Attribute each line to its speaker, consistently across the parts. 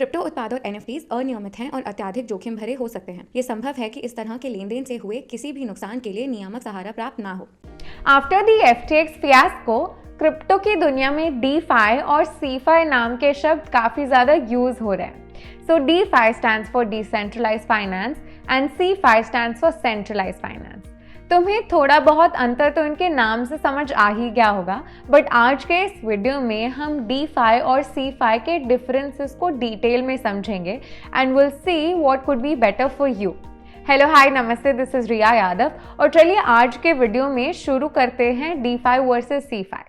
Speaker 1: Crypto उत्पाद और NFTs अनियमित हैं और अत्यधिक जोखिम भरे हो सकते हैं। ये संभव है कि इस तरह के लेन देन से हुए किसी भी नुकसान के लिए नियामक सहारा प्राप्त ना हो।
Speaker 2: After the FTX fiasco, crypto की दुनिया में DeFi और CeFi नाम के शब्द काफी ज्यादा यूज हो रहे हैं। So DeFi stands for decentralised finance and CeFi stands for centralised finance. तुम्हें थोड़ा बहुत अंतर तो इनके नाम से समझ आ ही गया होगा, बट आज के इस वीडियो में हम DeFi और CeFi के डिफरेंसेस को डिटेल में समझेंगे and will see what could be better for you. Hello hi नमस्ते, दिस इज रिया यादव और चलिए आज के वीडियो में शुरू करते हैं DeFi versus CeFi।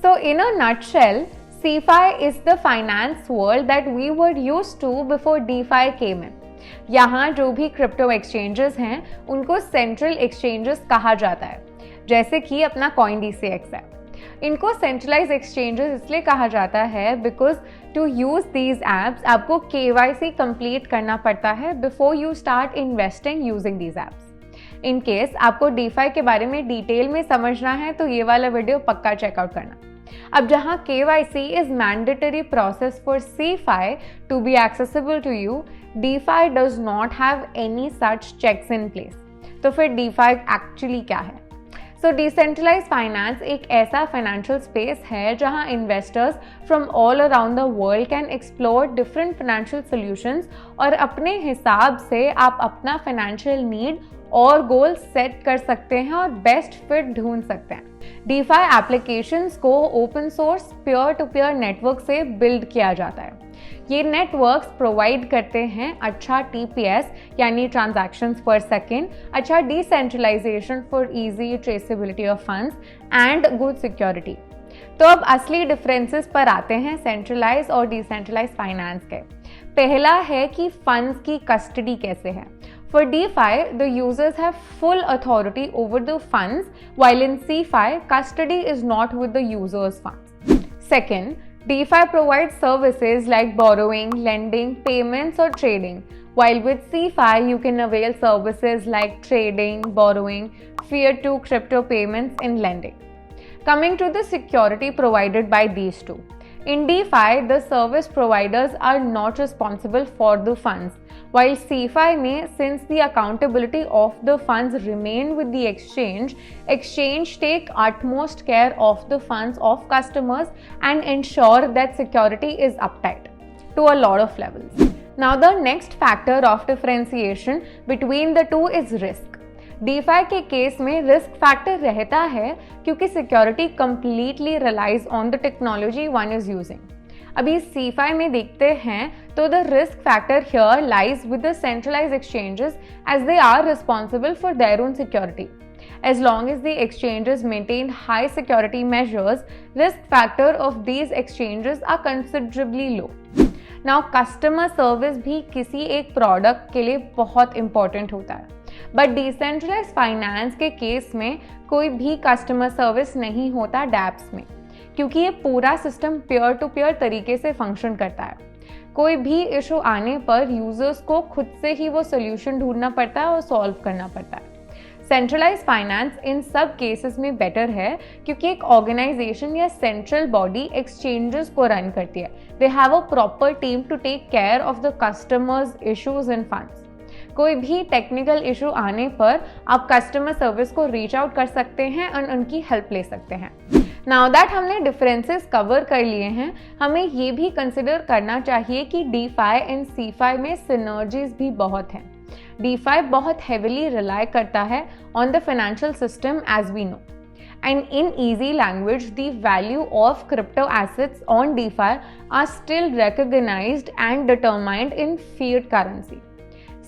Speaker 2: So in a nutshell, CeFi is the finance world that we were used to before DeFi came in. यहाँ जो भी क्रिप्टो एक्सचेंजेस हैं उनको सेंट्रल एक्सचेंजेस कहा जाता है, जैसे कि अपना CoinDCX है। इनको सेंट्रलाइज एक्सचेंजेस इसलिए कहा जाता है because to use these apps आपको KYC कंप्लीट करना पड़ता है before you start investing using these apps. In case आपको DeFi के बारे में डिटेल में समझना है तो ये वाला वीडियो पक्का चेकआउट करना। अब जहां KYC is mandatory process for CeFi to be accessible to you, DeFi does not have any such checks in place. तो फिर DeFi एक्चुअली क्या है? सो डिसेंट्रलाइज फाइनेंस एक ऐसा फाइनेंशियल स्पेस है जहां investors from all around the world can explore different financial solutions और अपने हिसाब से आप अपना फाइनेंशियल नीड और गोल सेट कर सकते हैं और बेस्ट फिट ढूंढ सकते हैं। DeFi एप्लीकेशंस को open source peer to peer network से बिल्ड किया जाता है। ये नेटवर्क्स प्रोवाइड करते हैं अच्छा TPS यानी ट्रांजैक्शंस पर सेकेंड, अच्छा decentralisation for easy traceability of funds and good security. तो अब असली डिफरेंसेस पर आते हैं सेंट्रलाइज और डिसेंट्रलाइज फाइनेंस के। पहला है कि फंड्स की कस्टडी कैसे है। For DeFi, the users have full authority over the funds, while in CeFi, custody is not with the user's funds. Second, DeFi provides services like borrowing, lending, payments, or trading, while with CeFi, you can avail services like trading, borrowing, fiat to crypto payments, and lending. Coming to the security provided by these two. In DeFi, the service providers are not responsible for the funds, while CeFi में since the accountability of the funds remain with the exchange take utmost care of the funds of customers and ensure that security is uptight to a lot of levels. Now the next factor of differentiation between the two is risk. DeFi के case में risk factor रहता है क्योंकि security completely relies on the technology one is using. अभी CeFi में देखते हैं तो the risk factor here lies with the centralised exchanges as they are responsible for their own security. As long as the exchanges maintain high security measures, risk factor of these exchanges are considerably low. Now, customer service भी किसी एक product के लिए बहुत important होता है, but decentralise finance के case में कोई भी कस्टमर सर्विस नहीं होता डैप्स में, क्योंकि ये पूरा सिस्टम पीयर टू पीयर तरीके से फंक्शन करता है। कोई भी इशू आने पर यूजर्स को खुद से ही वो सोल्यूशन ढूंढना पड़ता है और सॉल्व करना पड़ता है। सेंट्रलाइज फाइनेंस इन सब केसेस में बेटर है क्योंकि एक ऑर्गेनाइजेशन या सेंट्रल बॉडी एक्सचेंजेस को रन करती है। They have a proper team to take care of the customers issues in funds. कोई भी टेक्निकल इशू आने पर आप कस्टमर सर्विस को रीच आउट कर सकते हैं और उनकी हेल्प ले सकते हैं। नाउ दैट हमने डिफरेंसेस कवर कर लिए हैं, हमें ये भी कंसिडर करना चाहिए कि DeFi एंड CeFi में सिनर्जीज भी बहुत हैं। DeFi बहुत हेविली रिलाई करता है on the financial system as we know, and in easy language, the value of crypto assets on DeFi are still recognized and determined in fiat currency.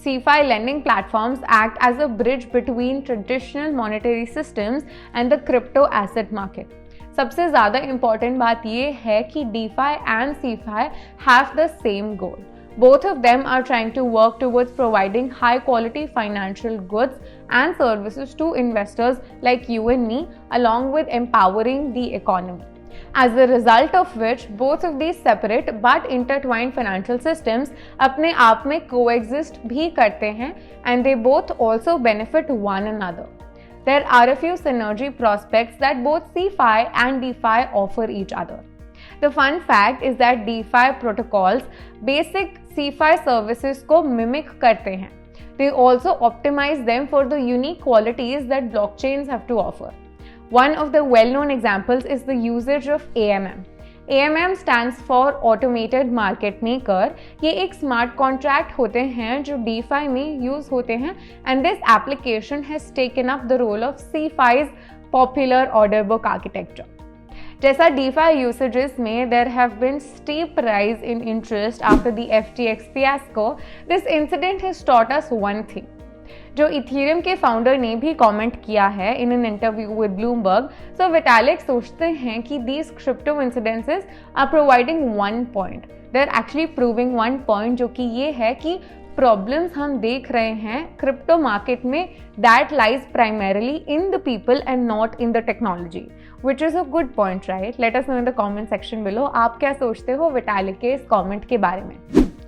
Speaker 2: CeFi lending platforms act as a bridge between traditional monetary systems and the crypto asset market. सबसे ज़्यादा important बात ये है कि DeFi and CeFi have the same goal. Both of them are trying to work towards providing high quality financial goods and services to investors like you and me, along with empowering the economy. As a result of which, both of these separate but intertwined financial systems अपने आप में coexist भी करते हैं and they both also benefit one another. There are a few synergy prospects that both CeFi and DeFi offer each other. The fun fact is that DeFi protocols basic CeFi services को mimic करते हैं. They also optimize them for the unique qualities that blockchains have to offer. One of the well-known examples is the usage of AMM. AMM stands for Automated Market Maker. ये एक smart contract होते हैं जो DeFi में use होते हैं and this application has taken up the role of CeFi's popular order book architecture. जैसा DeFi usages में there have been steep rise in interest after the FTX fiasco, this incident has taught us one thing. जो Ethereum के founder ने भी comment किया है in an interview with Bloomberg, so Vitalik सोचते हैं कि these crypto incidences are providing one point, they are actually proving one point, जो कि ये है कि प्रॉब्लम्स हम देख रहे हैं क्रिप्टो मार्केट में that lies primarily in the people and not in the technology, which is a good point, right? Let us know in the comment section below आप क्या सोचते हो विटालिक के इस कमेंट के बारे में.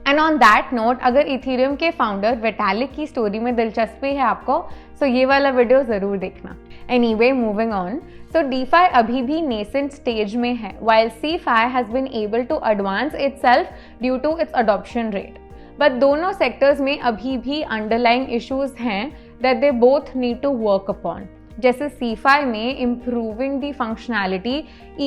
Speaker 2: एंड ऑन दैट नोट, अगर इथेरियम के फाउंडर विटालिक की स्टोरी में दिलचस्पी है आपको, सो ये वाला वीडियो ज़रूर देखना. Anyway, moving on, so DeFi अभी भी नेसेंट स्टेज में है, while CeFi has been able to advance itself due to its adoption rate. But दोनों सेक्टर्स में अभी भी अंडरलाइंग इश्यूज हैं that they both need to work upon. जैसे CeFi में improving the functionality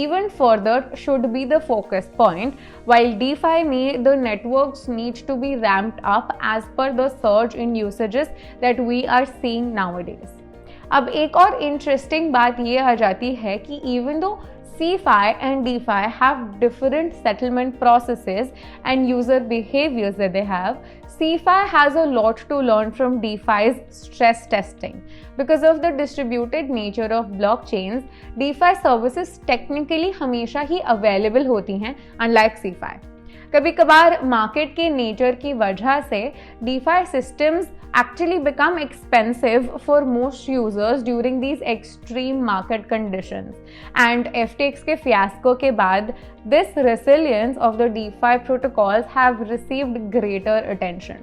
Speaker 2: even further should be the focus point, while DeFi में the networks need to be ramped up as per the surge in usages that we are seeing nowadays. अब एक और interesting बात ये आ जाती है कि even though CeFi and DeFi have different settlement processes and user behaviors that they have, CeFi has a lot to learn from DeFi's stress testing. Because of the distributed nature of blockchains, DeFi services technically हमेशा ही available होती हैं, unlike CeFi. कभी कभार market के nature की वजह से DeFi systems actually become expensive for most users during these extreme market conditions. And FTX के fiasco के बाद, this resilience of the DeFi protocols have received greater attention.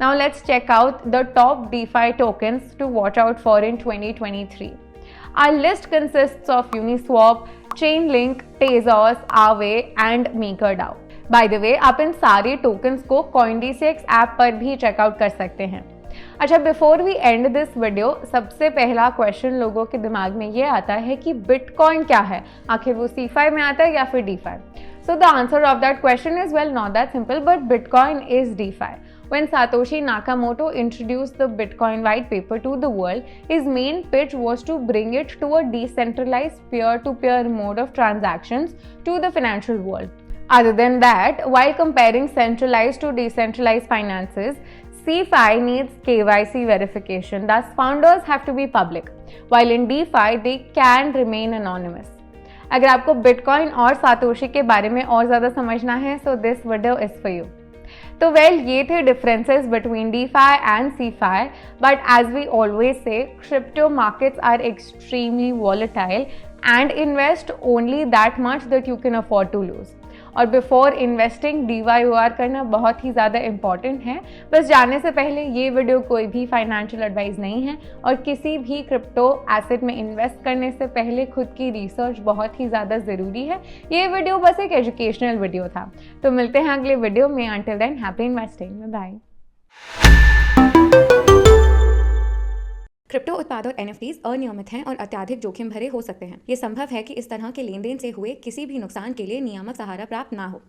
Speaker 2: Now let's check out the top DeFi tokens to watch out for in 2023. Our list consists of Uniswap, Chainlink, Tezos, Aave and MakerDAO. By the way, आप इन सारे tokens को CoinDCX app पर भी checkout कर सकते हैं. अच्छा, before we end this video, सबसे पहला क्वेश्चन लोगों के दिमाग में ये आता है कि बिटकॉइन क्या है, आखिर वो CeFi में आता है या फिर DeFi? So the answer of that question is, well, not that simple, but Bitcoin is DeFi. When Satoshi Nakamoto introduced the Bitcoin white paper to the world, his main pitch was to bring it to a decentralized peer-to-peer mode of transactions to the financial world. Other than that, while comparing centralized to decentralized finances, CeFi needs KYC verification, thus founders have to be public, while in DeFi they can remain anonymous. अगर आपको bitcoin और Satoshi के बारे में और ज़्यादा समझना है, so this video is for you. तो वेल, ये थे differences between DeFi and CeFi, but as we always say, crypto markets are extremely volatile and invest only that much that you can afford to lose. और before investing DYOR करना बहुत ही ज़्यादा important है. बस जाने से पहले, ये वीडियो कोई भी फाइनेंशियल एडवाइस नहीं है और किसी भी क्रिप्टो एसेट में इन्वेस्ट करने से पहले खुद की रिसर्च बहुत ही ज़्यादा ज़रूरी है. ये वीडियो बस एक एजुकेशनल वीडियो था. तो मिलते हैं अगले वीडियो में. Until then, happy investing. Bye.
Speaker 1: Crypto उत्पाद और NFTs अनियमित हैं और अत्यधिक जोखिम भरे हो सकते हैं. ये संभव है कि इस तरह के लेन देन से हुए किसी भी नुकसान के लिए नियामक सहारा प्राप्त ना हो.